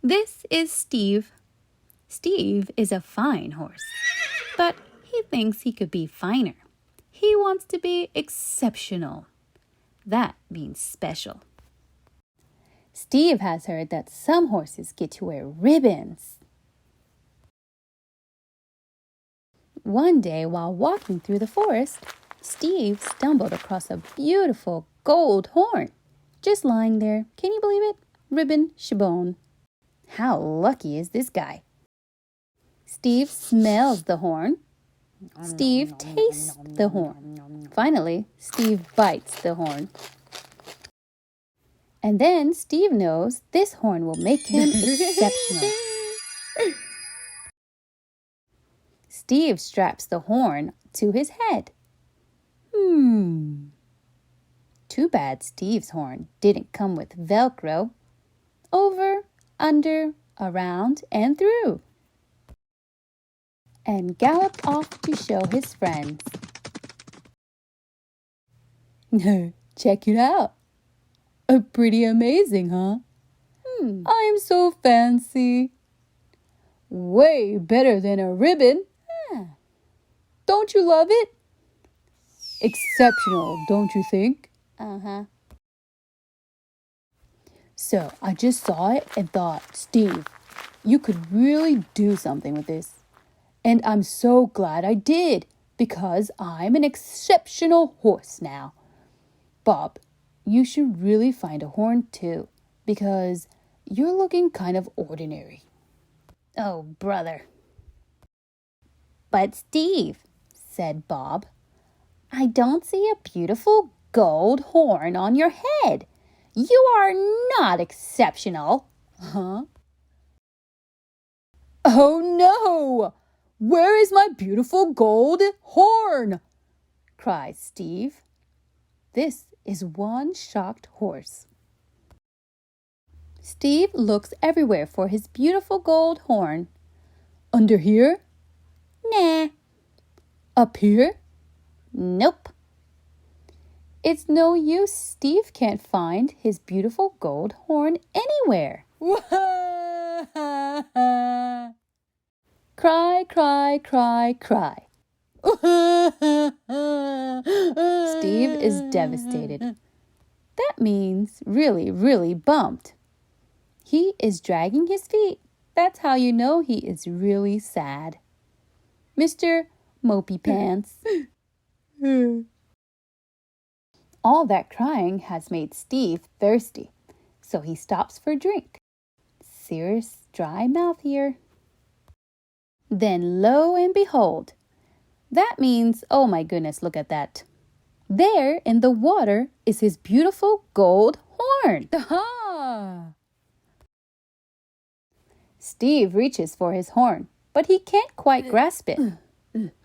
This is Steve. Steve is a fine horse, but he thinks he could be finer. He wants to be exceptional. That means special. Steve has heard that some horses get to wear ribbons. One day, while walking through the forest, Steve stumbled across a beautiful gold horn. Just lying there. Can you believe it? Ribbon shibone. How lucky is this guy? Steve smells the horn. Steve tastes the horn. Finally, Steve bites the horn. And then Steve knows this horn will make him exceptional. Steve straps the horn to his head. Too bad Steve's horn didn't come with Velcro. Over, under, around, and through. And galloped off to show his friends. Check it out. Pretty amazing, huh? I'm so fancy. Way better than a ribbon. Don't you love it? Exceptional, don't you think? So I just saw it and thought, Steve, you could really do something with this. And I'm so glad I did, because I'm an exceptional horse now. Bob, you should really find a horn too, because you're looking kind of ordinary. Oh, brother. But Steve, said Bob, I don't see a beautiful gold horn on your head. You are not exceptional. Huh? Oh, no! Where is my beautiful gold horn? Cried Steve. This is one shocked horse. Steve looks everywhere for his beautiful gold horn. Under here? Nah. Up here? Nope. It's no use. Steve can't find his beautiful gold horn anywhere. Cry, cry, cry, cry. Steve is devastated. That means really, really bumped. He is dragging his feet. That's how you know he is really sad. Mr. Mopey Pants. All that crying has made Steve thirsty, so he stops for a drink. Serious dry mouth here. Then lo and behold, that means, oh my goodness, look at that. There in the water is his beautiful gold horn. Steve reaches for his horn, but he can't quite grasp it.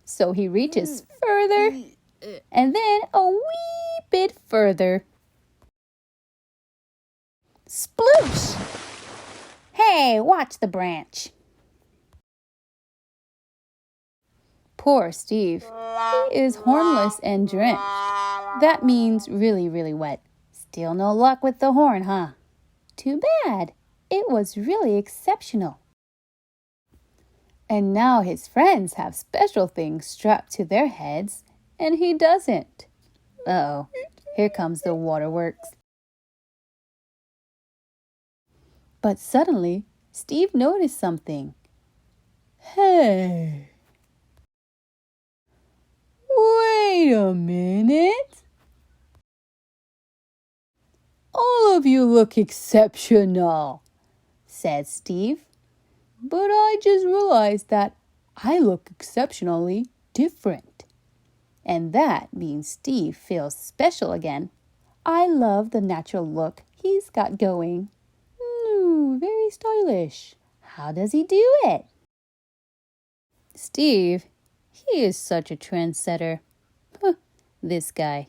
So he reaches further and then a wee bit further. Sploosh! Hey, watch the branch. Poor Steve. He is hornless and drenched. That means really, really wet. Still no luck with the horn, huh? Too bad. It was really exceptional. And now his friends have special things strapped to their heads, and he doesn't. Uh-oh, here comes the waterworks. But suddenly, Steve noticed something. Hey! Wait a minute. All of you look exceptional, said Steve. But I just realized that I look exceptionally different. And that means Steve feels special again. I love the natural look he's got going. Very stylish. How does he do it? Steve, he is such a trendsetter. This guy.